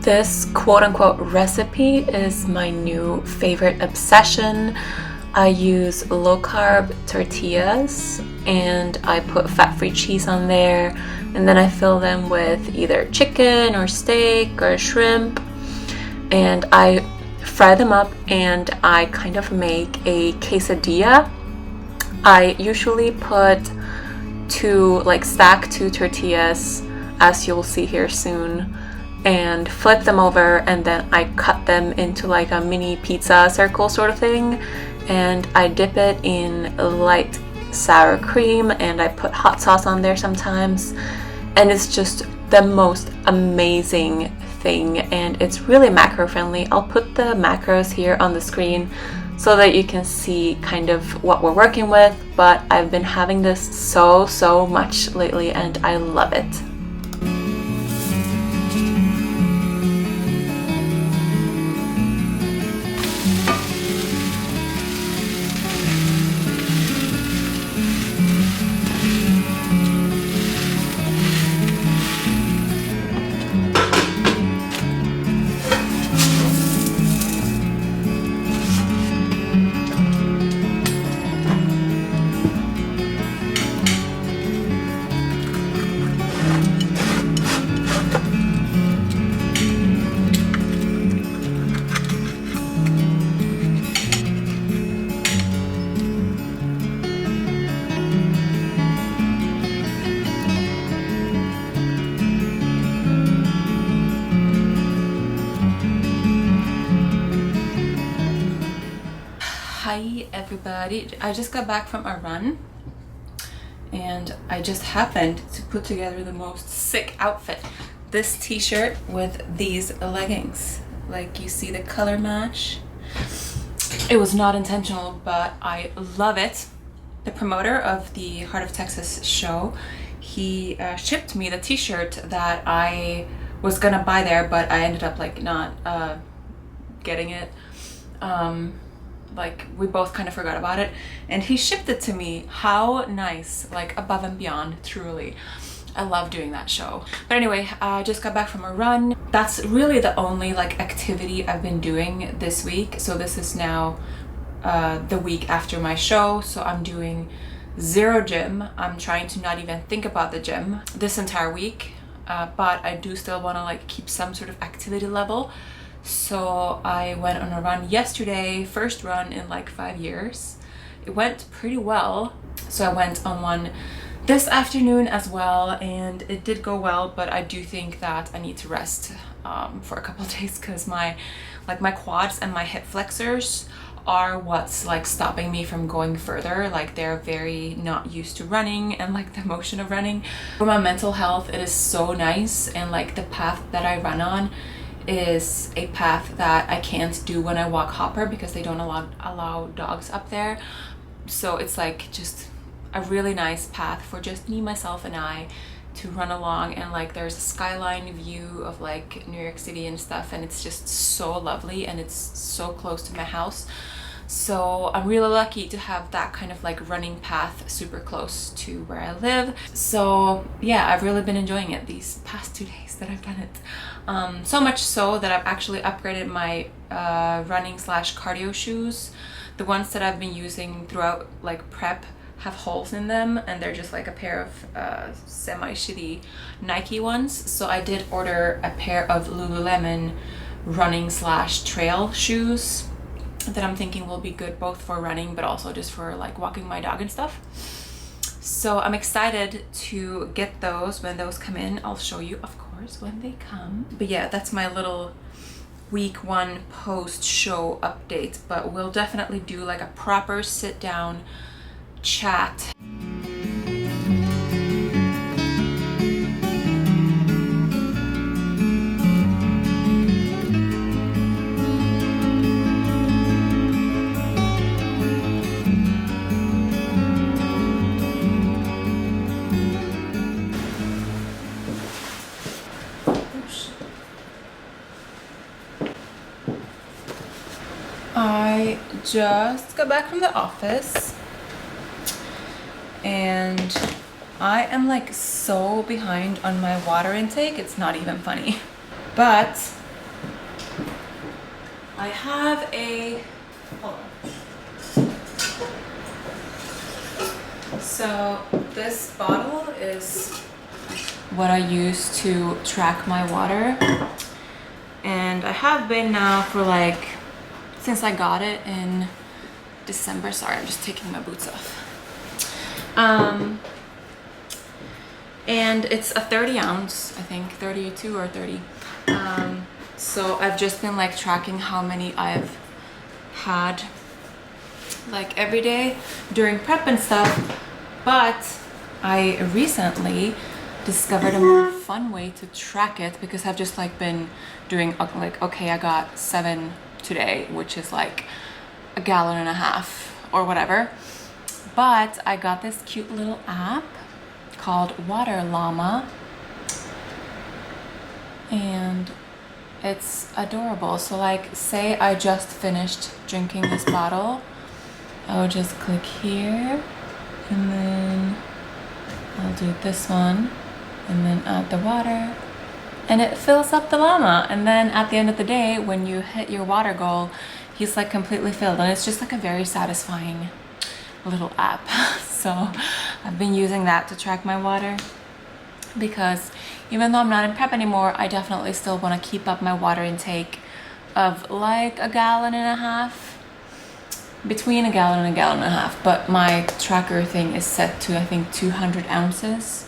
This quote-unquote recipe is my new favorite obsession. I use low-carb tortillas and I put fat-free cheese on there, and then I fill them with either chicken or steak or shrimp, and I fry them up and I kind of make a quesadilla. I usually put stack two tortillas, as you'll see here soon, and flip them over, and then I cut them into like a mini pizza circle sort of thing, and I dip it in light sour cream and I put hot sauce on there sometimes, and it's just the most amazing thing, and it's really macro friendly. I'll put the macros here on the screen so that you can see kind of what we're working with, but I've been having this so much lately and I love it. Hi everybody, I just got back from a run and I just happened to put together the most sick outfit. This t-shirt with these leggings, like you see the color match. It was not intentional, but I love it. The promoter of the Heart of Texas show, he shipped me the t-shirt that I was gonna buy there, but I ended up like not getting it. Like we both kind of forgot about it, and he shipped it to me. How nice, like above and beyond, truly. I love doing that show. But anyway, I just got back from a run. That's really the only like activity I've been doing this week. So this is now the week after my show, so I'm doing zero gym. I'm trying to not even think about the gym this entire week, but I do still want to like keep some sort of activity level. So I went on a run yesterday, first run in like 5 years. It went pretty well. So I went on one this afternoon as well, and it did go well, but I do think that I need to rest for a couple of days, because my quads and my hip flexors are what's like stopping me from going further. Like they're very not used to running and like the motion of running. For my mental health, it is so nice, and like the path that I run on is a path that I can't do when I walk Hopper, because they don't allow dogs up there. So it's like just a really nice path for just me, myself, and I to run along, and like there's a skyline view of like New York City and stuff, and it's just so lovely, and it's so close to my house. So I'm really lucky to have that kind of like running path super close to where I live. So yeah, I've really been enjoying it these past 2 days that I've done it. So much so that I've actually upgraded my running / cardio shoes. The ones that I've been using throughout like prep have holes in them, and they're just like a pair of semi-shitty Nike ones. So I did order a pair of Lululemon running / trail shoes that I'm thinking will be good both for running but also just for like walking my dog and stuff. So I'm excited to get those when those come in. I'll show you, of course, when they come. But yeah, that's my little week 1 post show update, but we'll definitely do like a proper sit down chat. I just got back from the office and I am like so behind on my water intake, it's not even funny. But I have a, hold on. So this bottle is what I use to track my water. And I have been now for like, since I got it in December. Sorry, I'm just taking my boots off. And it's a 30 ounce, I think 32 or 30. So I've just been like tracking how many I've had like every day during prep and stuff. But I recently discovered a more fun way to track it because I've just like been doing like, okay, I got 7 today, which is like a gallon and a half or whatever. But I got this cute little app called Water Llama and it's adorable. So like say I just finished drinking this bottle, I would just click here and then I'll do this one and then add the water and it fills up the llama. And then at the end of the day, when you hit your water goal, he's like completely filled and it's just like a very satisfying little app. So I've been using that to track my water because even though I'm not in prep anymore, I definitely still want to keep up my water intake of like a gallon and a half, between a gallon and a gallon and a half. But my tracker thing is set to I think 200 ounces.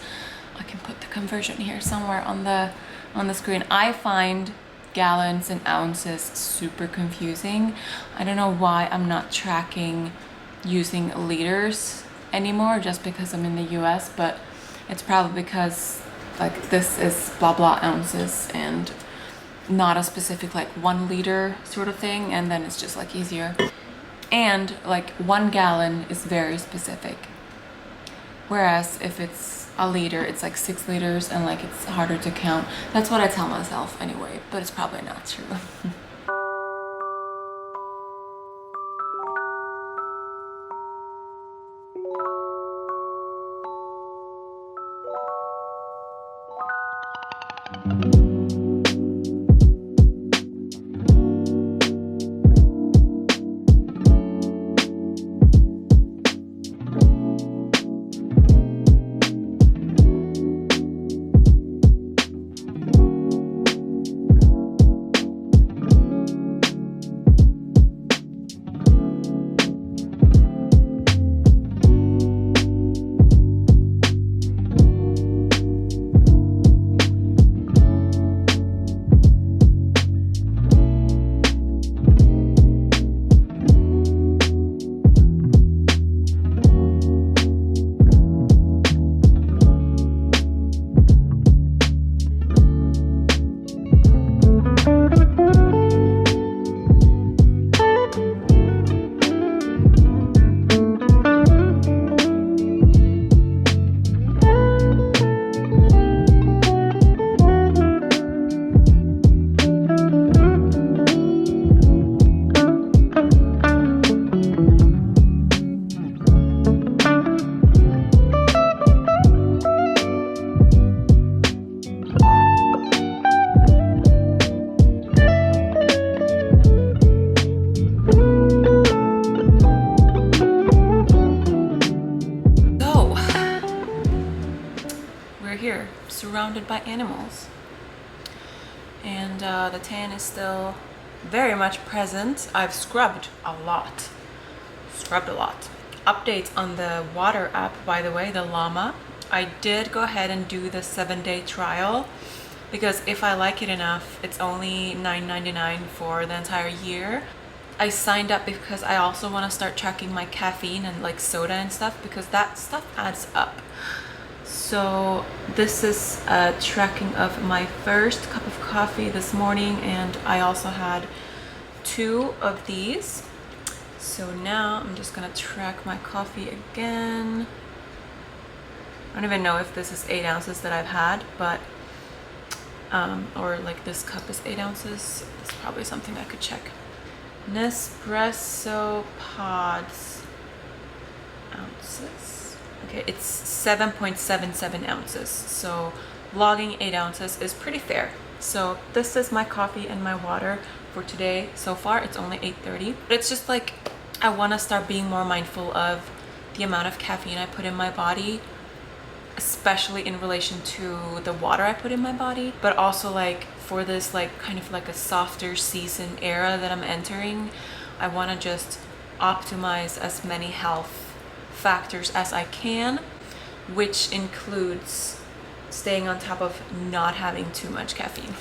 I can put the conversion here somewhere on the screen. I find gallons and ounces super confusing. I don't know why I'm not tracking using liters anymore just because I'm in the US, but it's probably because like this is blah blah ounces and not a specific like 1 liter sort of thing, and then it's just like easier. And like 1 gallon is very specific, whereas if it's a liter, it's like 6 liters and like it's harder to count. That's what I tell myself anyway, but it's probably not true. Here, surrounded by animals, and the tan is still very much present. I've scrubbed a lot. Updates on the water app, by the way, the Llama. I did go ahead and do the 7-day trial because if I like it enough, it's only $9.99 for the entire year. I signed up because I also want to start tracking my caffeine and like soda and stuff because that stuff adds up. So this is a tracking of my first cup of coffee this morning, and I also had 2 of these. So now I'm just gonna track my coffee again. I don't even know if this is 8 ounces that I've had, but or like this cup is 8 ounces. It's probably something I could check. Nespresso pods ounces. Okay, it's 7.77 ounces. So logging 8 ounces is pretty fair. So this is my coffee and my water for today. So far it's only 8:30. But it's just like I want to start being more mindful of the amount of caffeine I put in my body, especially in relation to the water I put in my body, but also like for this like kind of like a softer season era that I'm entering, I want to just optimize as many health factors as I can, which includes staying on top of not having too much caffeine.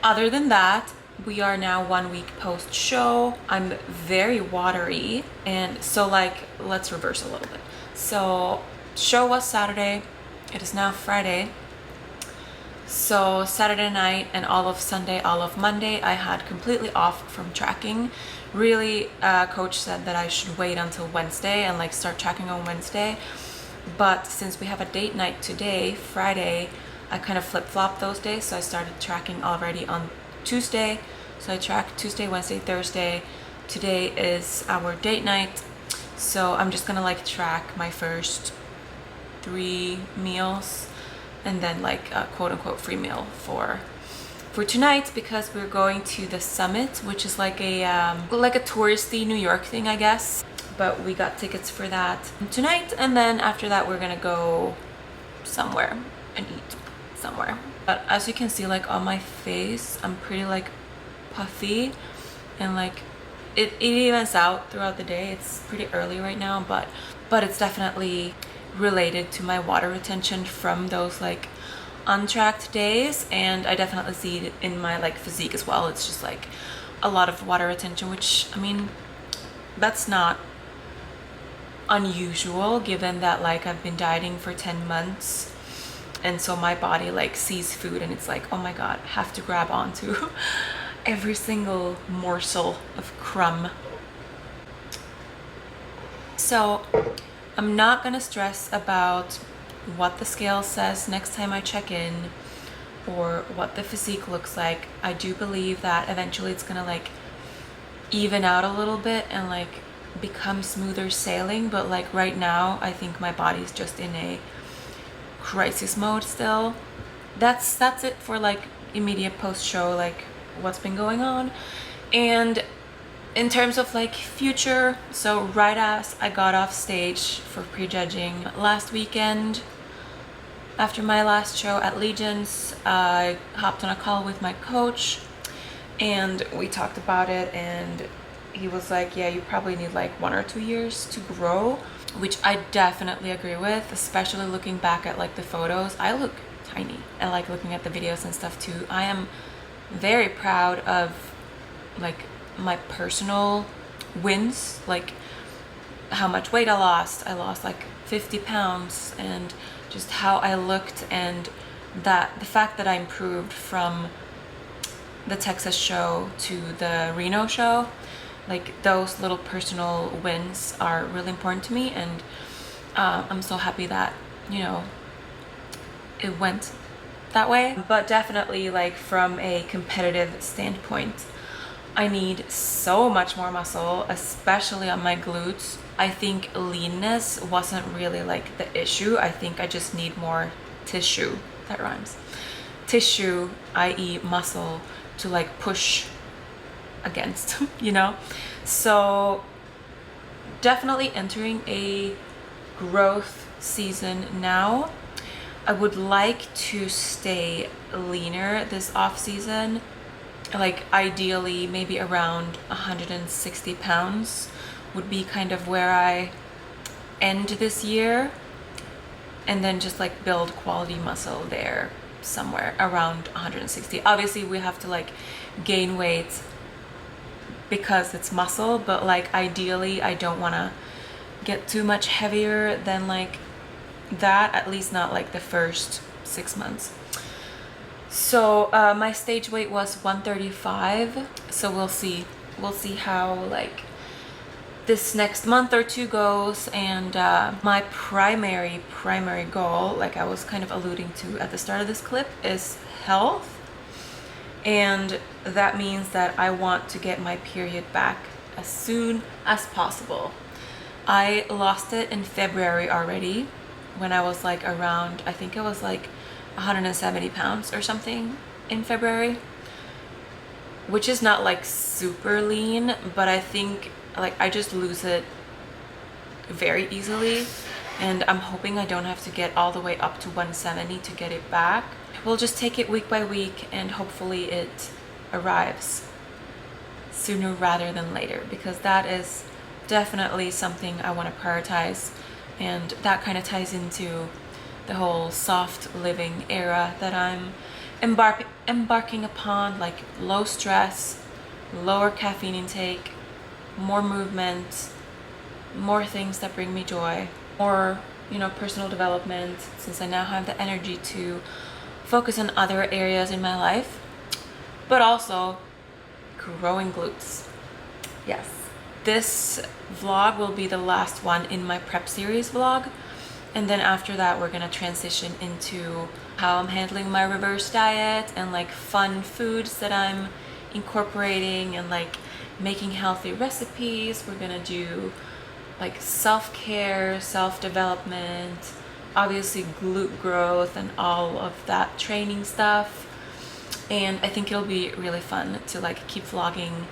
Other than that, we are now 1 week post show. I'm very watery, and so like let's reverse a little bit. So show was Saturday, it is now Friday. So Saturday night and all of Sunday, all of Monday, I had completely off from tracking. Really, coach said that I should wait until Wednesday and like start tracking on Wednesday. But since we have a date night today, Friday, I kind of flip-flopped those days. So I started tracking already on Tuesday. So I tracked Tuesday, Wednesday, Thursday. Today is our date night. So I'm just gonna like track my first 3 meals and then like a quote-unquote free meal for tonight, because we're going to the summit, which is like a touristy New York thing, I guess. But we got tickets for that tonight, and then after that we're gonna go somewhere and eat somewhere. But as you can see, like on my face, I'm pretty like puffy, and like it evens out throughout the day. It's pretty early right now, but it's definitely related to my water retention from those like untracked days, and I definitely see it in my like physique as well. It's just like a lot of water retention, which I mean, that's not unusual given that like I've been dieting for 10 months, and so my body like sees food and it's like, oh my god, have to grab onto every single morsel of crumb. So I'm not gonna stress about what the scale says next time I check in or what the physique looks like. I do believe that eventually it's gonna like even out a little bit and like become smoother sailing, but like right now I think my body's just in a crisis mode still. That's it for like immediate post show, like what's been going on. And in terms of like future, so right as I got off stage for prejudging last weekend, after my last show at Legion's, I hopped on a call with my coach and we talked about it, and he was like, yeah, you probably need like 1 or 2 years to grow, which I definitely agree with, especially looking back at like the photos. I look tiny, and like looking at the videos and stuff too, I am very proud of like my personal wins, like how much weight I lost. I lost like 50 pounds, and just how I looked, and that the fact that I improved from the Texas show to the Reno show, like those little personal wins are really important to me, and I'm so happy that, you know, it went that way. But definitely like from a competitive standpoint, I need so much more muscle, especially on my glutes. I think leanness wasn't really like the issue. I think I just need more tissue. That rhymes. Tissue, i.e. muscle, to like push against, you know? So definitely entering a growth season now. I would like to stay leaner this off season, like ideally maybe around 160 pounds would be kind of where I end this year, and then just like build quality muscle there somewhere around 160. Obviously we have to like gain weight because it's muscle, but like ideally I don't want to get too much heavier than like that, at least not like the first 6 months. So my stage weight was 135, so we'll see how like this next month or 2 goes. And my primary goal, like I was kind of alluding to at the start of this clip, is health, and that means that I want to get my period back as soon as possible. I lost it in February already when I was like around, I think it was like 170 pounds or something in February, which is not like super lean, but I think like I just lose it very easily, and I'm hoping I don't have to get all the way up to 170 to get it back. We'll just take it week by week, and hopefully it arrives sooner rather than later, because that is definitely something I want to prioritize, and that kind of ties into the whole soft living era that I'm embarking upon, like low stress, lower caffeine intake, more movement, more things that bring me joy, more, you know, personal development, since I now have the energy to focus on other areas in my life, but also growing glutes. Yes, this vlog will be the last one in my prep series vlog, and then after that we're gonna transition into how I'm handling my reverse diet and like fun foods that I'm incorporating, and like making healthy recipes. We're gonna do like self-care, self-development, obviously glute growth and all of that training stuff. And I think it'll be really fun to like keep vlogging.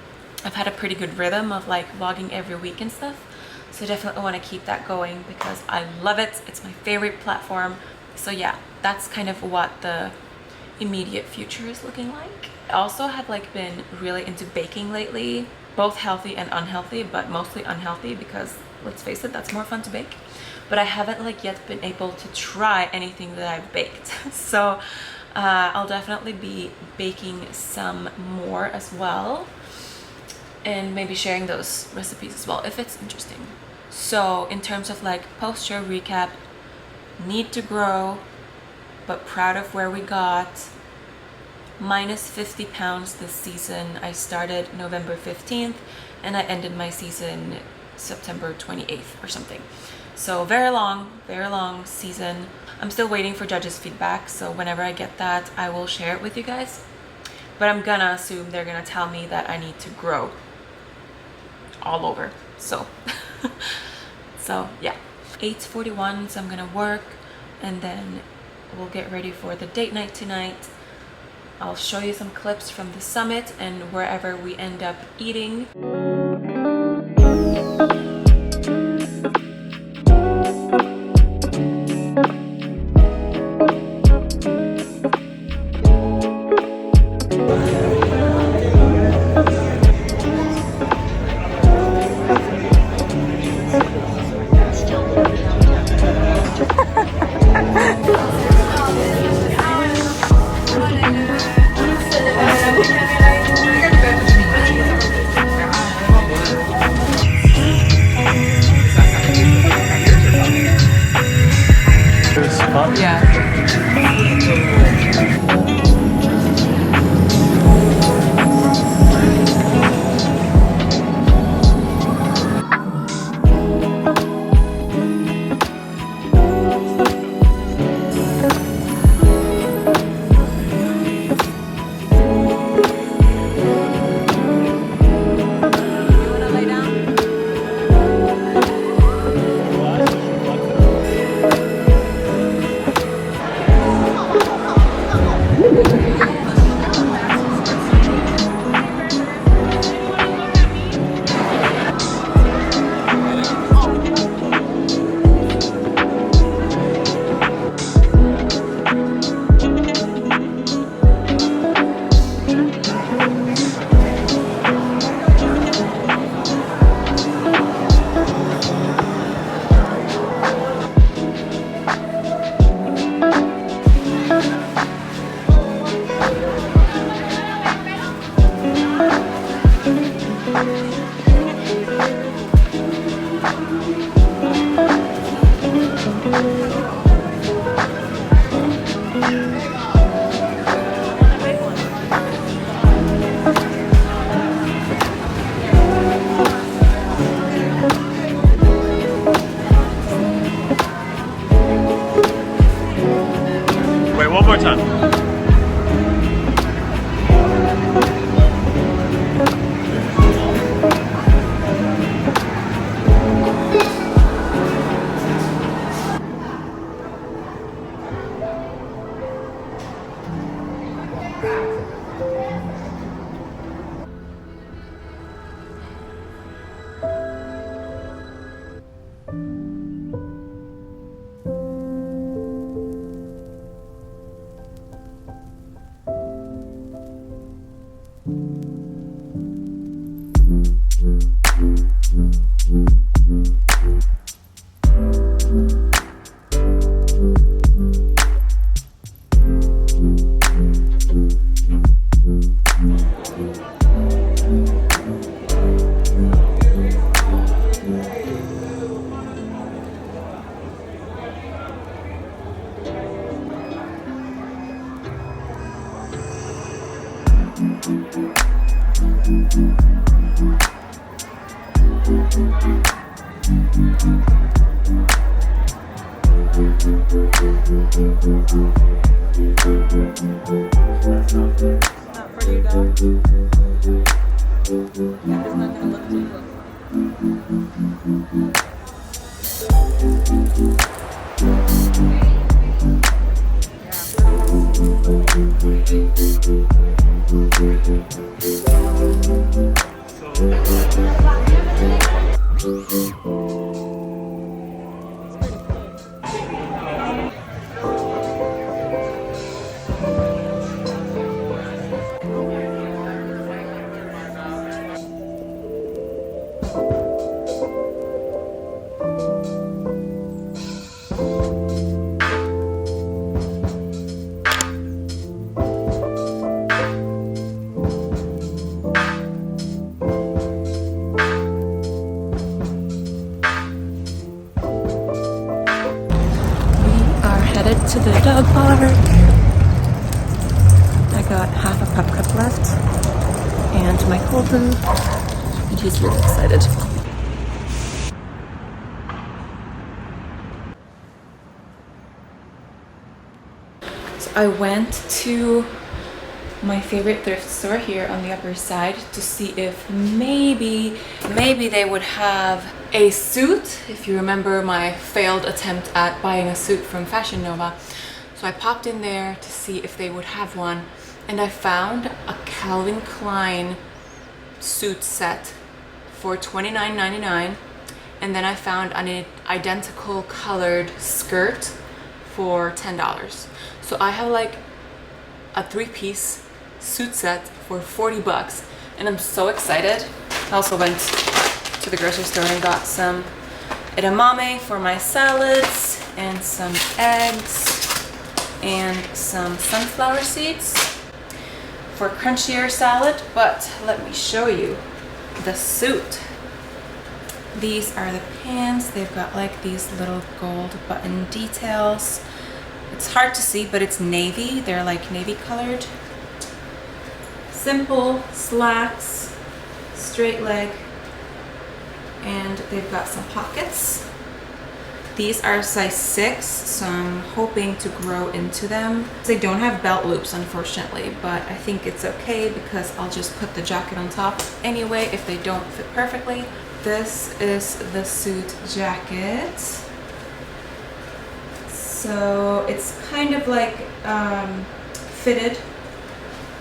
I've had a pretty good rhythm of like vlogging every week and stuff, so I definitely want to keep that going because I love it. It's my favorite platform. So yeah, that's kind of what the immediate future is looking like. I also have like been really into baking lately, both healthy and unhealthy, but mostly unhealthy because let's face it, that's more fun to bake. But I haven't like yet been able to try anything that I've baked. So I'll definitely be baking some more as well, and maybe sharing those recipes as well if it's interesting. So in terms of like post-show recap, need to grow, but proud of where we got. Minus 50 pounds this season. I started November 15th and I ended my season September 28th or something. So very long season. I'm still waiting for judges' feedback, so whenever I get that, I will share it with you guys. But I'm gonna assume they're gonna tell me that I need to grow all over. So, so yeah. 8:41, so I'm gonna work, and then we'll get ready for the date night tonight. I'll show you some clips from the summit and wherever we end up eating. Not for you, dog. Yeah, it's not gonna look too to the dog park. I got half a pup cup left and my hurtin, and he's really excited. So I went to my favorite thrift store here on the Upper Side to see if maybe they would have a suit, if you remember my failed attempt at buying a suit from Fashion Nova. So I popped in there to see if they would have one, and I found a Calvin Klein suit set for $29.99, and then I found an identical colored skirt for $10. So I have like a 3-piece suit set for 40 bucks, and I'm so excited. I also went to the grocery store and got some edamame for my salads and some eggs and some sunflower seeds for crunchier salad. But let me show you the suit. These are the pants. They've got like these little gold button details. It's hard to see, but it's navy. They're like navy colored. Simple slacks, straight leg, and they've got some pockets. These are size 6, so I'm hoping to grow into them. They don't have belt loops, unfortunately, but I think it's okay because I'll just put the jacket on top anyway if they don't fit perfectly. This is the suit jacket. So it's kind of like fitted.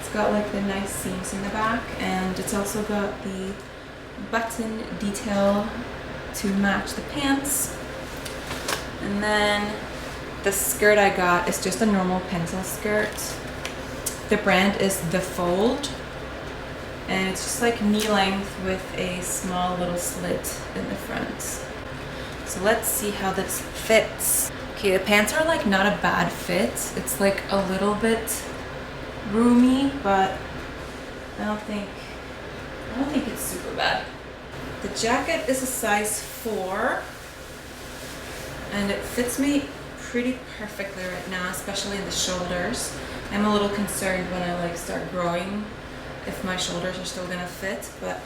It's got like the nice seams in the back, and it's also got the button detail to match the pants. And then the skirt I got is just a normal pencil skirt. The brand is The Fold, and it's just like knee length with a small little slit in the front. So let's see how this fits. Okay, the pants are like not a bad fit. It's like a little bit roomy, but I don't think it's super bad. The jacket is a size 4, and it fits me pretty perfectly right now, especially in the shoulders. I'm a little concerned when I like start growing if my shoulders are still gonna fit, but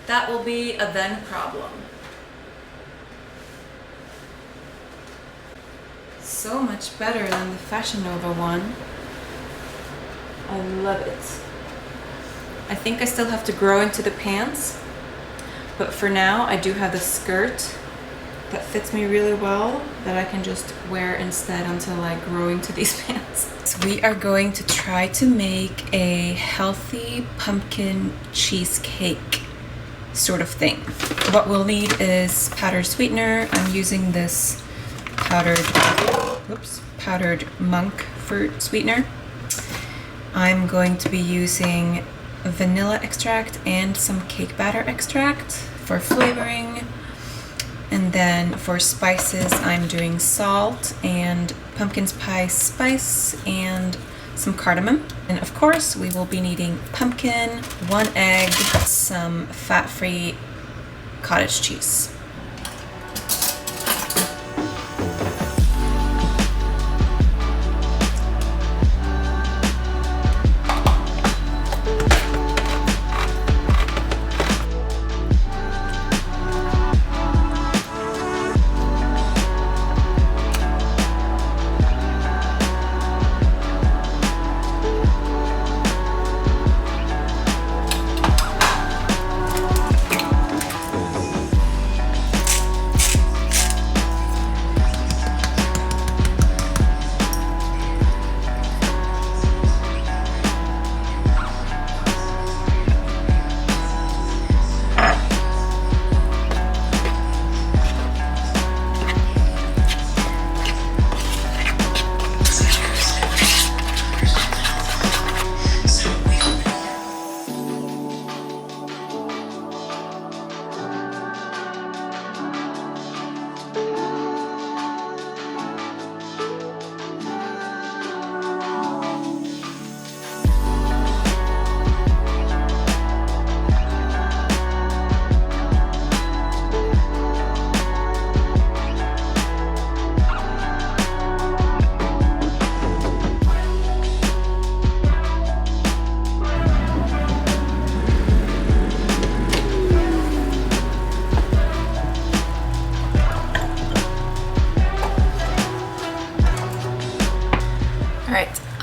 that will be a then problem. So much better than the Fashion Nova one. I love it. I think I still have to grow into the pants, but for now I do have the skirt. that fits me really well that I can just wear instead until I grow into these pants. So we are going to try to make a healthy pumpkin cheesecake sort of thing. What we'll need is powdered sweetener. I'm using this powdered monk fruit sweetener. I'm going to be using vanilla extract and some cake batter extract for flavoring. And then for spices, I'm doing salt and pumpkin spice spice and some cardamom. And of course, we will be needing pumpkin, 1 egg, some fat-free cottage cheese.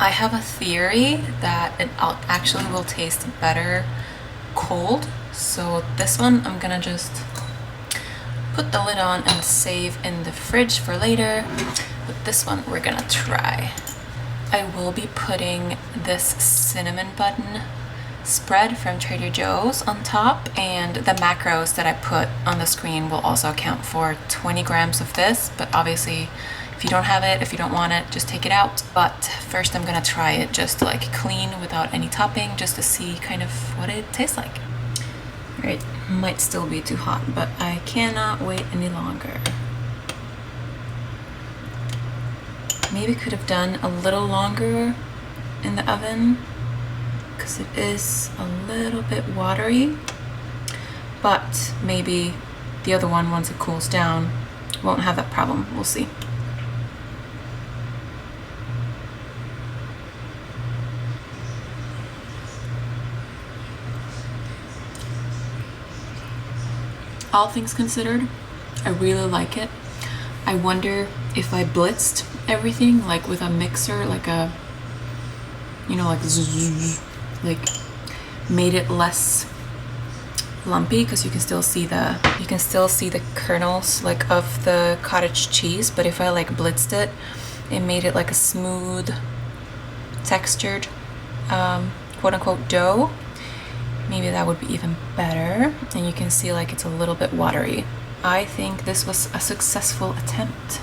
I have a theory that it actually will taste better cold. So this one I'm gonna just put the lid on and save in the fridge for later. But this one we're gonna try. I will be putting this cinnamon bun spread from Trader Joe's on top, and the macros that I put on the screen will also account for 20 grams of this, but obviously if you don't have it, if you don't want it, just take it out. But first I'm gonna try it just like clean without any topping, just to see kind of what it tastes like. All right, might still be too hot, but I cannot wait any longer. Maybe could have done a little longer in the oven because it is a little bit watery, but maybe the other one, once it cools down, won't have that problem. We'll see. All things considered, I really like it. I wonder if I blitzed everything, like with a mixer, like a, you know, like zzz, like made it less lumpy, because you can still see the kernels like of the cottage cheese. But if I like blitzed it, it made it like a smooth, textured, quote unquote dough. Maybe that would be even better. And you can see like it's a little bit watery. I think this was a successful attempt.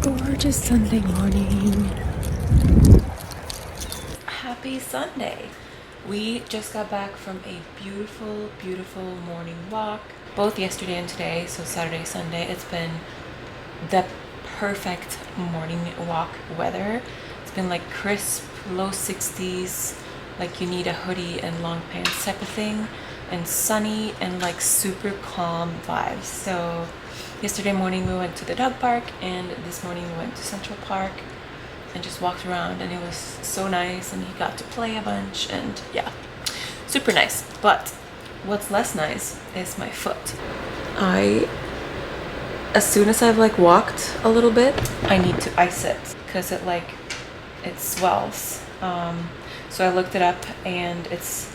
Gorgeous Sunday morning. Happy Sunday. We just got back from a beautiful, beautiful morning walk, both yesterday and today, so Saturday, Sunday. It's been the perfect morning walk weather. It's been like crisp, low 60s, like you need a hoodie and long pants type of thing. and sunny and like super calm vibes. So yesterday morning we went to the dog park, and this morning we went to Central Park and just walked around, and it was so nice, and he got to play a bunch, and yeah, super nice. But what's less nice is my foot. As soon as I've like walked a little bit, I need to ice it because it swells. So I looked it up, and it's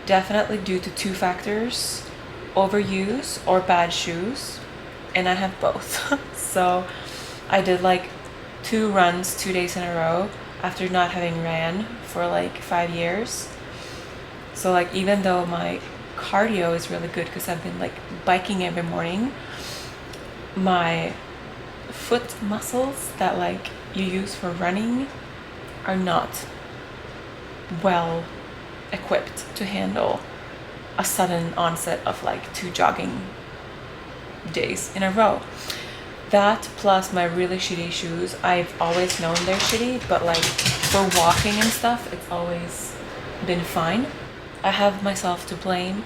definitely due to two factors: overuse or bad shoes, and I have both. So I did like 2 runs 2 days in a row after not having ran for like 5 years. So like even though my cardio is really good because I've been like biking every morning, my foot muscles that like you use for running are not well equipped to handle a sudden onset of like 2 jogging days in a row. That plus my really shitty shoes. I've always known they're shitty, but like for walking and stuff, it's always been fine. I have myself to blame.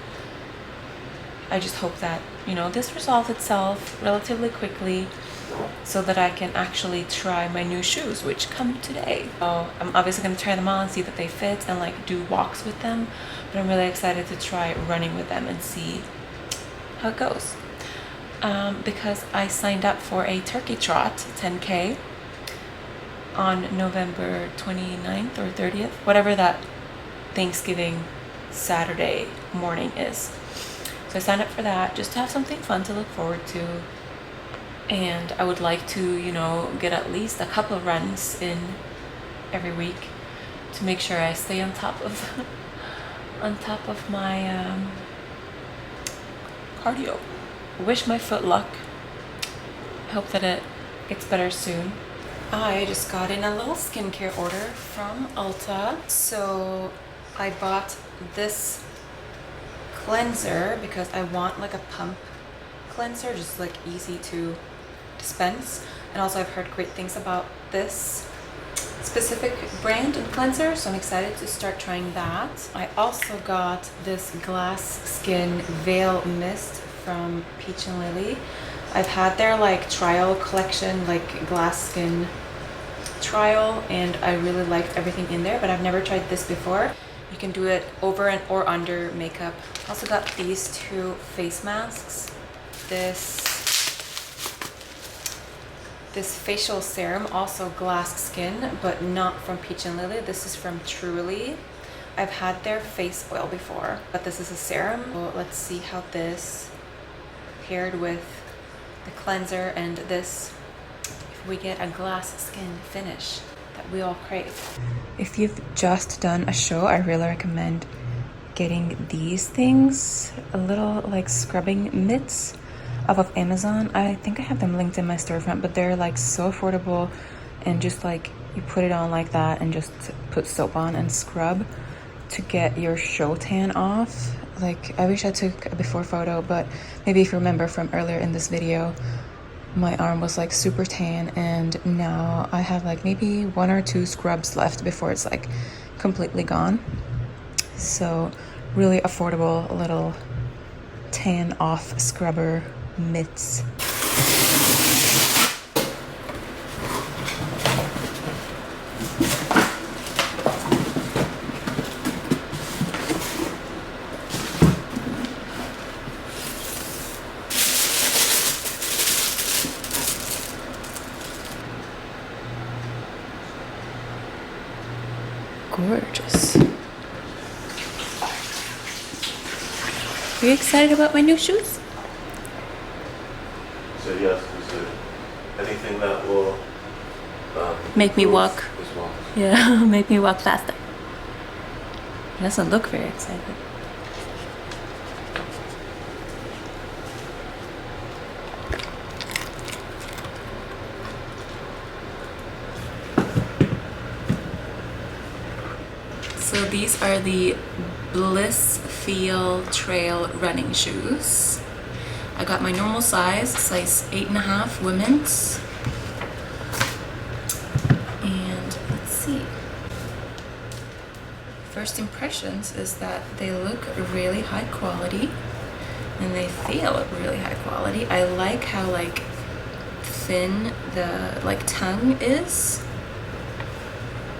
I just hope that, you know, this resolves itself relatively quickly so that I can actually try my new shoes, which come today. So I'm obviously going to try them on, see that they fit, and like do walks with them. But I'm really excited to try running with them and see how it goes. Because I signed up for a turkey trot 10K on November 29th or 30th, whatever that Thanksgiving Saturday morning is. So I signed up for that just to have something fun to look forward to. And I would like to, you know, get at least a couple of runs in every week to make sure I stay on top of my cardio. Wish my foot luck. I hope that it gets better soon. I just got in a little skincare order from Ulta. So I bought this cleanser because I want like a pump cleanser, just like easy to dispense. And also I've heard great things about this specific brand and cleanser, so I'm excited to start trying that. I also got this Glass Skin Veil Mist from Peach and Lily. I've had their like trial collection, like Glass Skin trial, and I really liked everything in there, but I've never tried this before. You can do it over and or under makeup. Also got these 2 face masks. This facial serum, also Glass Skin, but not from Peach and Lily. This is from Truly. I've had their face oil before, but this is a serum. So let's see how this paired with the cleanser and this, if we get a glass skin finish that we all crave. If you've just done a show, I really recommend getting these things, a little like scrubbing mitts off of Amazon. I think I have them linked in my storefront, but they're like so affordable, and just like you put it on like that and just put soap on and scrub to get your show tan off. Like, I wish I took a before photo, but maybe if you remember from earlier in this video, my arm was like super tan, and now I have like maybe 1 or 2 scrubs left before it's like completely gone. So really affordable little tan off scrubber mitts. Gorgeous. Are you excited about my new shoes? So yes, is there anything that will make me walk? As well? Yeah, make me walk faster. It doesn't look very excited. So these are the Bliss Feel Trail running shoes. I got my normal size 8.5 women's. And let's see. first impressions is that they look really high quality and they feel really high quality. I like how like thin the like tongue is.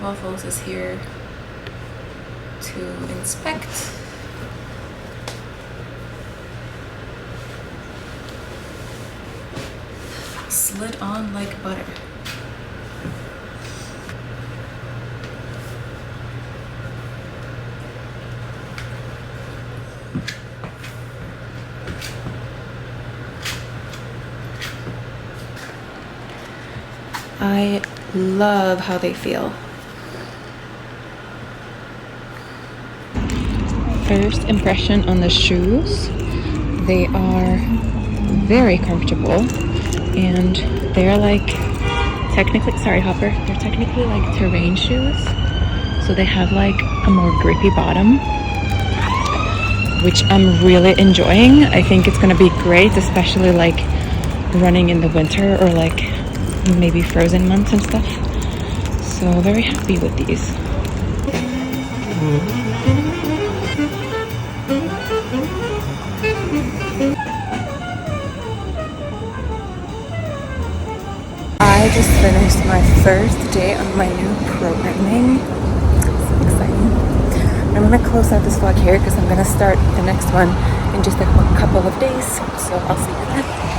Waffles is here to inspect. Slid on like butter. I love how they feel. First impression on the shoes. They are very comfortable and they're like technically, sorry Hopper, they're technically like terrain shoes. So they have like a more grippy bottom, which I'm really enjoying. I think it's gonna be great, especially like running in the winter or like maybe frozen months and stuff. So very happy with these. I just finished my first day on my new programming. So exciting. I'm gonna close out this vlog here because I'm gonna start the next one in just a couple of days. So I'll see you then.